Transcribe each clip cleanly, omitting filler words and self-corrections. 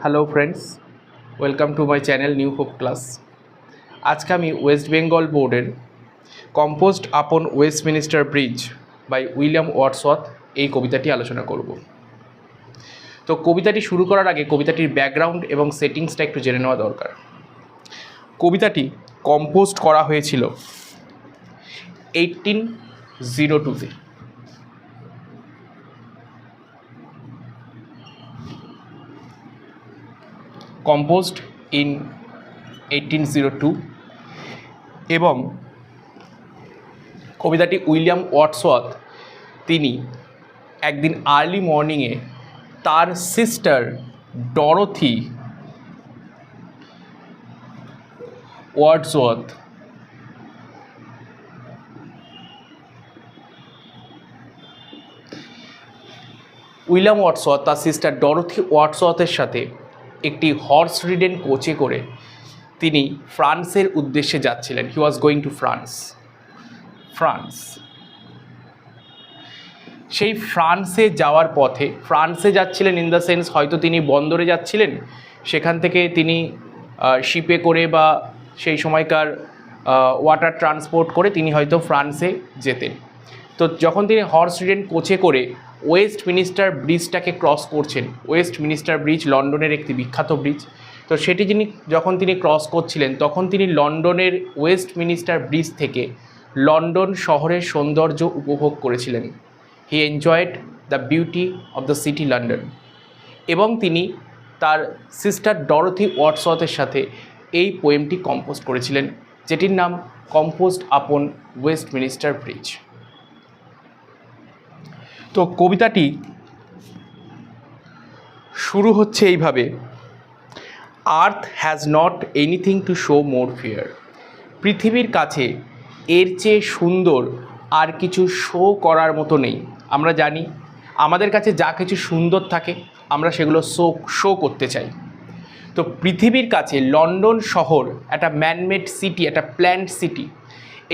Hello friends, welcome to my channel new hope class. আজকে আমি west Bengal বোর্ডের composed upon Westminster Bridge by William Wordsworth এই কবিতাটি আলোচনা করব। তো কবিতাটি শুরু করার আগে কবিতাটির ব্যাকগ্রাউন্ড এবং সেটিংসটা একটু জেনে নেওয়া দরকার। কবিতাটি কম্পোজড করা হয়েছিল 1802-তে। composed in 1802 এবং কবিতাটি উইলিয়াম ওয়ার্ডসওয়ার্থ তিনি একদিন আর্লি মর্নিংয়ে তার sister Dorothy Wordsworth William Wordsworth তার সিস্টার ডরোথি ওয়ার্ডসওয়ার্থের সাথে একটি হর্স রিডেন কোচে করে তিনি ফ্রান্সের উদ্দেশ্যে যাচ্ছিলেন। হি ওয়াজ গোয়িং টু ফ্রান্স। সেই ফ্রান্সে যাওয়ার পথে, ফ্রান্সে যাচ্ছিলেন ইন দ্য সেন্স হয়তো তিনি বন্দরে যাচ্ছিলেন, সেখান থেকে তিনি শিপে করে বা সেই সময়কার ওয়াটার ট্রান্সপোর্ট করে তিনি হয়তো ফ্রান্সে যেতেন। তো যখন তিনি হর্স রিডেন কোচে করে ওয়েস্টমিনিস্টার ব্রিজটাকে ক্রস করছেন, ওয়েস্টমিনিস্টার ব্রিজ লন্ডনের একটি বিখ্যাত ব্রিজ, তো সেটি যখন তিনি ক্রস করছিলেন তখন তিনি লন্ডনের ওয়েস্টমিনিস্টার ব্রিজ থেকে লন্ডন শহরের সৌন্দর্য উপভোগ করেছিলেন। He enjoyed the beauty of the city London. এবং তিনি তার সিস্টার ডরোথি ওয়ার্ডসওয়ার্থের সাথে এই পোয়েমটি কম্পোজ করেছিলেন, যেটির নাম কম্পোজড আপন ওয়েস্টমিনিস্টার ব্রিজ। তো কবিতাটি শুরু হচ্ছে এইভাবে: আর্থ has not anything to show more fear. পৃথিবীর কাছে এর চেয়ে সুন্দর আর কিছু শো করার মতো নেই। আমরা জানি আমাদের কাছে যা কিছু সুন্দর থাকে আমরা সেগুলো শো করতে চাই। তো পৃথিবীর কাছে লন্ডন শহর একটা ম্যানমেড সিটি, একটা প্ল্যান্ড সিটি।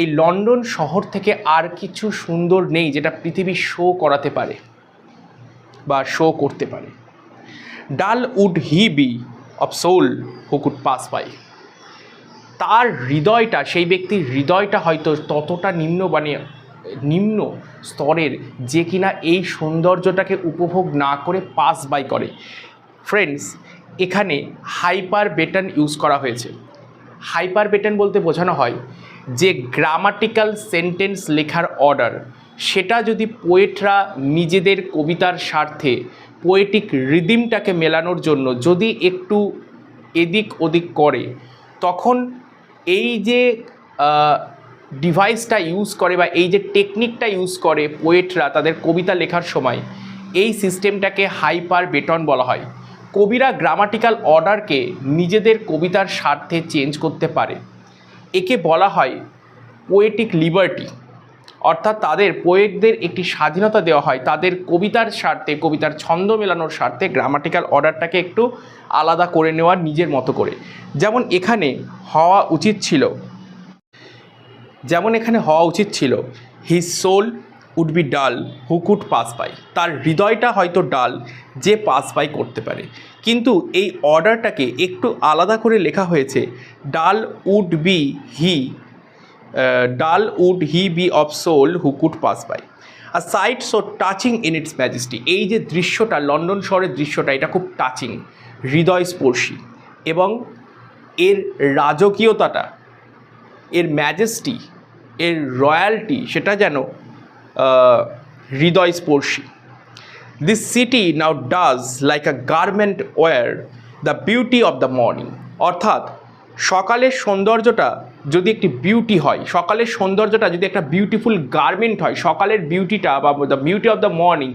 এই লন্ডন শহর থেকে আর কিছু সুন্দর নেই যেটা পৃথিবী শো করাতে পারে বা শো করতে পারে। Dull would he be of soul who could pass by. তার হৃদয়টা, সেই ব্যক্তির হৃদয়টা হয়তো ততটা নিম্ন স্তরের যে কিনা এই সৌন্দর্যটাকে উপভোগ না করে পাস বাই করে। ফ্রেন্ডস, এখানে হাইপার বেটন ইউজ করা হয়েছে। হাইপার বেটন বলতে বোঝানো হয় যে গ্রামাটিক্যাল সেন্টেন্স লেখার অর্ডার, সেটা যদি পোয়েটরা নিজেদের কবিতার স্বার্থে পোয়েটিক রিদিমটাকে মেলানোর জন্য যদি একটু এদিক ওদিক করে, তখন এই যে ডিভাইসটা ইউজ করে বা এই যে টেকনিকটা ইউজ করে পোয়েটরা তাদের কবিতা লেখার সময়, এই সিস্টেমটাকে হাইপার বেটন বলা হয়। কবিরা গ্রামাটিক্যাল অর্ডারকে নিজেদের কবিতার স্বার্থে চেঞ্জ করতে পারে। একে বলা হয় পোয়েটিক লিবার্টি, অর্থাৎ তাদের পোয়েটদের একটি স্বাধীনতা দেওয়া হয় তাদের কবিতার স্বার্থে, কবিতার ছন্দ মেলানোর স্বার্থে গ্রামাটিক্যাল অর্ডারটাকে একটু আলাদা করে নেওয়ার নিজের মতো করে। যেমন এখানে হওয়া উচিত ছিল হিজ সোল উড বি ডাল হু কুড পাস বাই। তার হৃদয়টা হয়তো ডাল যে পাস বাই করতে পারে, কিন্তু এই অর্ডারটাকে একটু আলাদা করে লেখা হয়েছে dull would he be of soul who could pass by. A sight so touching in its majesty. এই যে দৃশ্যটা, লন্ডন শহরের দৃশ্যটা, এটা খুব টাচিং, হৃদয়স্পর্শী, এবং এর রাজকীয়তাটা, এর ম্যাজেস্টি, এর রয়্যালটি, সেটা যেন হৃদয়স্পর্শী। This city now does like a garment wear the beauty of the morning. অর্থাৎ সকালের সৌন্দর্যটা যদি একটি বিউটি হয়, সকালের সৌন্দর্যটা যদি একটা বিউটিফুল গার্মেন্ট হয়, সকালের বিউটিটা বা the beauty of the morning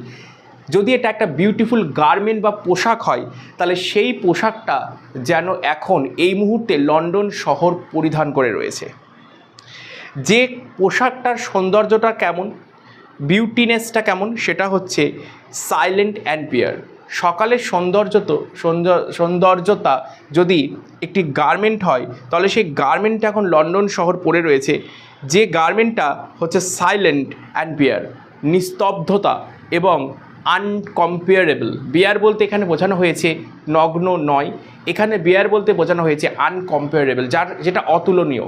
যদি এটা একটা বিউটিফুল গার্মেন্ট বা পোশাক হয়, তাহলে সেই পোশাকটা যেন এখন এই মুহূর্তে লন্ডন শহর পরিধান করে রয়েছে। যে পোশাকটার সৌন্দর্যটা কেমন, বিউটিনেসটা কেমন, সেটা হচ্ছে সাইলেন্ট অ্যান্ড পিওর। সকালের সৌন্দর্যতা যদি একটি গার্মেন্ট হয়, তাহলে সেই গার্মেন্টটা এখন লন্ডন শহর পরে রয়েছে, যে গার্মেন্টটা হচ্ছে সাইলেন্ট অ্যান্ড পিওর, নিস্তব্ধতা এবং আনকম্পেয়ারেবল। বেয়ার বলতে এখানে বোঝানো হয়েছে নগ্ন নয়, এখানে বেয়ার বলতে বোঝানো হয়েছে আনকম্পেয়ারেবল, যেটা অতুলনীয়।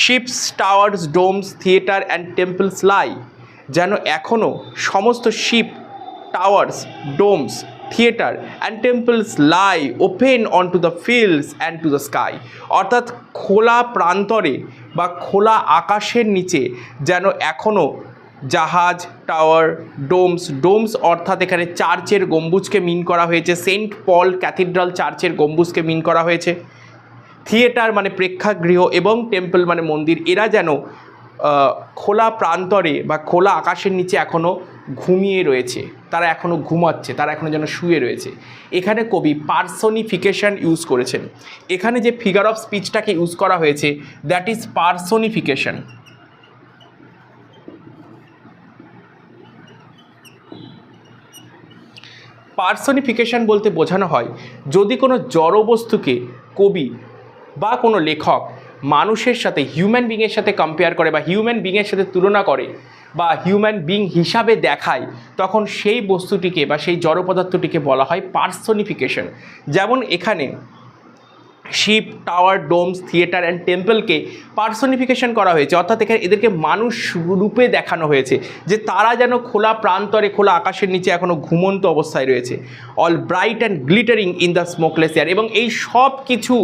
Ships, towers, domes, theatre and temples lie, যেন এখনও সমস্ত ship, towers, domes, theatre and temples lie open on to the fields and to the sky, অর্থাৎ খোলা প্রান্তরে বা খোলা আকাশের নিচে যেন এখনও জাহাজ, টাওয়ার, ডোমস অর্থাৎ এখানে চার্চের গম্বুজকে মিন করা হয়েছে, সেন্ট পল ক্যাথিড্রাল চার্চের গম্বুজকে মিন করা হয়েছে, থিয়েটার মানে প্রেক্ষাগৃহ এবং টেম্পল মানে মন্দির, এরা যেন খোলা প্রান্তরে বা খোলা আকাশের নিচে এখনও ঘুমিয়ে রয়েছে, তারা এখনও ঘুমাচ্ছে, তারা এখনও যেন শুয়ে রয়েছে। এখানে কবি পার্সনিফিকেশন ইউজ করেছেন। এখানে যে ফিগার অফ স্পিচটাকে ইউজ করা হয়েছে দ্যাট ইজ পার্সনিফিকেশন। পার্সনিফিকেশন বলতে বোঝানো হয় যদি কোনো জড়বস্তুকে কবি বা কোনো লেখক মানুষের সাথে, হিউম্যান বিংয়ের সাথে কম্পেয়ার করে বা হিউম্যান বিংয়ের সাথে তুলনা করে বা হিউম্যান বিং হিসাবে দেখায়, তখন সেই বস্তুটিকে বা সেই জড় পদার্থটিকে বলা হয় পার্সনিফিকেশন। যেমন এখানে ship, tower, domes, theatre and টেম্পলকে পার্সনিফিকেশন করা হয়েছে, অর্থাৎ এখানে এদেরকে মানুষ রূপে দেখানো হয়েছে যে তারা যেন খোলা প্রান্তরে, খোলা আকাশের নিচে এখনও ঘুমন্ত অবস্থায় রয়েছে। All bright and glittering in the smokeless air, এবং এই সব কিছু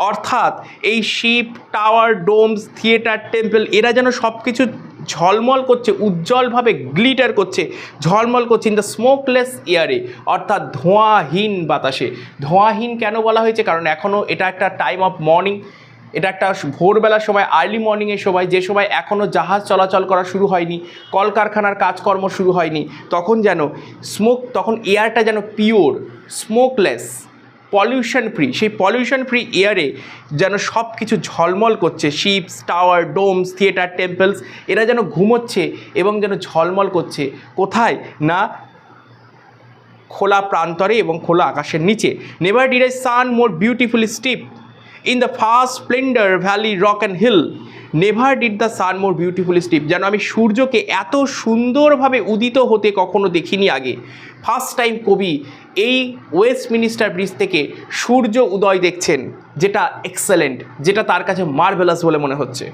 অর্থাৎ এই ship, tower, domes, theatre, temple এরা যেন সব কিছু ঝলমল করছে, উজ্জ্বলভাবে গ্লিটার করছে, ঝলমল করছে ইন দ্য স্মোকলেস এয়ারে, অর্থাৎ ধোঁয়াহীন বাতাসে। ধোঁয়াহীন কেন বলা হয়েছে? কারণ এখনও এটা একটা টাইম অফ মর্নিং, এটা একটা ভোরবেলার সময়, আর্লি মর্নিংয়ের সময়, যে সময় এখনও জাহাজ চলাচল করা শুরু হয়নি, কলকারখানার কাজকর্ম শুরু হয়নি, তখন যেন তখন এয়ারটা যেন পিওর, স্মোকলেস, পলিউশন ফ্রি, সেই পলিউশন ফ্রি এয়ারে যেন সব কিছু ঝলমল করছে। Ships, tower, domes, theatre, temples এরা যেন ঘুমোচ্ছে এবং যেন ঝলমল করছে। কোথায় না খোলা প্রান্তরে এবং খোলা আকাশের নিচে। Never did I sun more beautifully steep in the first splendour valley rock and hill, never did the sun more beautifully steep, যেন আমি সূর্যকে এত সুন্দরভাবে উদিত হতে কখনো দেখিনি আগে। ফার্স্ট টাইম কবি এই ওয়েস্টমিনিস্টার ব্রিজ থেকে সূর্য উদয় দেখছেন, যেটা এক্সেলেন্ট, যেটা তার কাছে মার্ভেলাস বলে মনে হচ্ছে।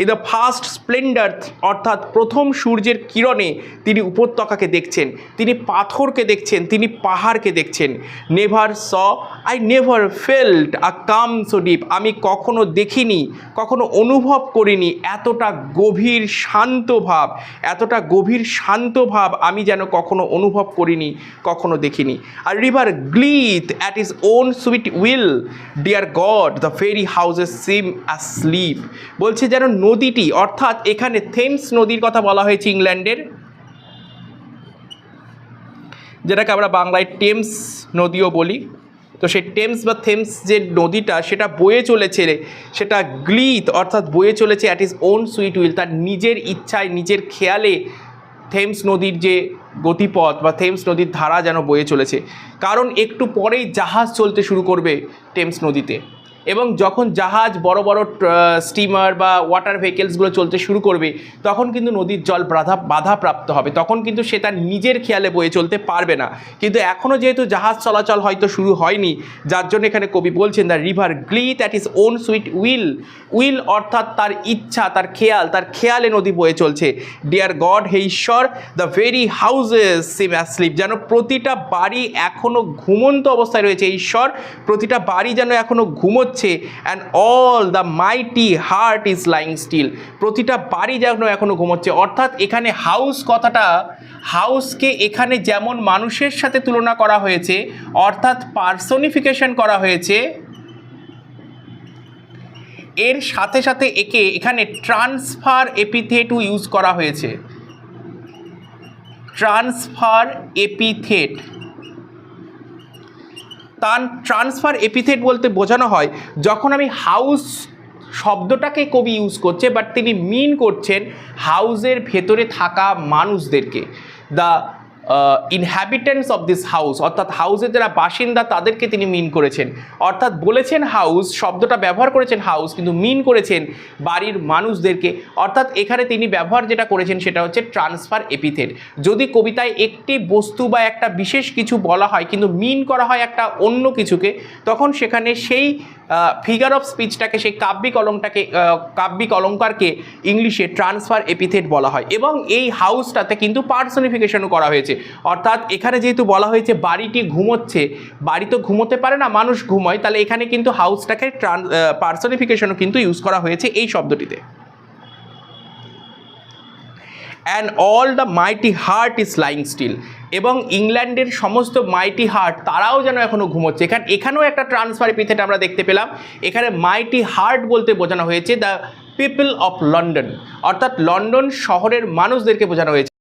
ইন দ্য ফার্স্ট স্প্লেন্ডার, অর্থাৎ প্রথম সূর্যের কিরণে তিনি উপত্যকাকে দেখছেন, তিনি পাথরকে দেখছেন, তিনি পাহাড়কে দেখছেন। Never saw I never felt a calm so deep, আমি কখনো দেখিনি, কখনো অনুভব করিনি এতটা গভীর শান্ত ভাব, এতটা গভীর শান্ত ভাব আমি যেন কখনো অনুভব করিনি, কখনো দেখিনি। আর river glideth at his own sweet will, dear God the very houses seem asleep, বলছে যেন নদীটি, অর্থাৎ এখানে থেমস নদীর কথা বলা হয়েছে ইংল্যান্ডের, যেটাকে আমরা বাংলায় টেমস নদীও বলি। তো সেই টেমস বা থেমস যে নদীটা সেটা বয়ে চলেছে, সেটা গ্লিথ অর্থাৎ বয়ে চলেছে at his own sweet will, তার নিজের ইচ্ছায়, নিজের খেয়ালে থেমস নদীর যে গতিপথ বা থেমস নদীর ধারা যেন বয়ে চলেছে। কারণ একটু পরেই জাহাজ চলতে শুরু করবে টেমস নদীতে, এবং যখন জাহাজ, বড় বড় স্টিমার বা ওয়াটার ভেহিকেলসগুলো চলতে শুরু করবে, তখন কিন্তু নদীর জল বাধাপ্রাপ্ত হবে, তখন কিন্তু সে তার নিজের খেয়ালে বয়ে চলতে পারবে না। কিন্তু এখনও যেহেতু জাহাজ চলাচল হয়তো শুরু হয়নি, যার জন্য এখানে কবি বলছেন the river glideth at his own sweet will, will অর্থাৎ তার ইচ্ছা, তার খেয়াল, তার খেয়ালে নদী বয়ে চলছে। ডিয়ার গড, হে ঈশ্বর, the very houses seem asleep, যেন প্রতিটা বাড়ি এখনও ঘুমন্ত অবস্থায় রয়েছে। ঈশ্বর, প্রতিটা বাড়ি যেন এখনও ঘুমোচ্ছে। And all the mighty heart is lying still, প্রতিটা বাড়ি যেন এখনও ঘুমোচ্ছে। অর্থাৎ এখানে হাউস কথাটা, হাউসকে এখানে যেমন মানুষের সাথে তুলনা করা হয়েছে, অর্থাৎ পার্সনিফিকেশন করা হয়েছে, এর সাথে সাথে এখানে ট্রান্সফার এপিথেটও ইউজ করা হয়েছে। ট্রান্সফার এপিথেট, ট্রান্সফার এপিথেট বলতে বোঝানো হয় যখন আমি হাউস শব্দটাকে কবি ইউজ করছে, বাট তিনি মিন করছেন হাউসের ভেতরে থাকা মানুষদেরকে। The inhabitants of this house, অর্থাৎ হাউসের যারা বাসিন্দা তাদেরকে তিনি মিন করেছেন। অর্থাৎ বলেছেন হাউস, শব্দটা ব্যবহার করেছেন হাউস, কিন্তু মিন করেছেন বাড়ির মানুষদেরকে। অর্থাৎ এখানে তিনি ব্যবহার যেটা করেছেন সেটা হচ্ছে ট্রান্সফার এপিথেট। যদি কবিতায় একটি বস্তু বা একটা বিশেষ কিছু বলা হয় কিন্তু মিন করা হয় একটা অন্য কিছুকে, তখন সেখানে সেই ফিগার অফ স্পিচটাকে, সেই কাব্যিক অলঙ্কারকে ইংলিশে ট্রান্সফার এপিথেট বলা হয়। এবং এই হাউসটাতে কিন্তু পার্সনিফিকেশনও করা হয়েছে। অর্থাৎ এখানে যেহেতু বলা হয়েছে বাড়িটি ঘুমোচ্ছে, বাড়ি তো ঘুমোতে পারে না, মানুষ ঘুমোয়, তাহলে এখানে কিন্তু হাউসটাকে পার্সনিফিকেশনও কিন্তু ইউজ করা হয়েছে এই শব্দটিতে। And all the mighty heart is lying still, এবং ইংল্যান্ডের সমস্ত মাইটি হার্ট তারাও যেন এখনও ঘুমোচ্ছে। এখানেও একটা ট্রান্সফার এপিথেট আমরা দেখতে পেলাম। এখানে মাইটি হার্ট বলতে বোঝানো হয়েছে দ্য পিপল অফ লন্ডন, অর্থাৎ লন্ডন শহরের মানুষদেরকে বোঝানো হয়েছে।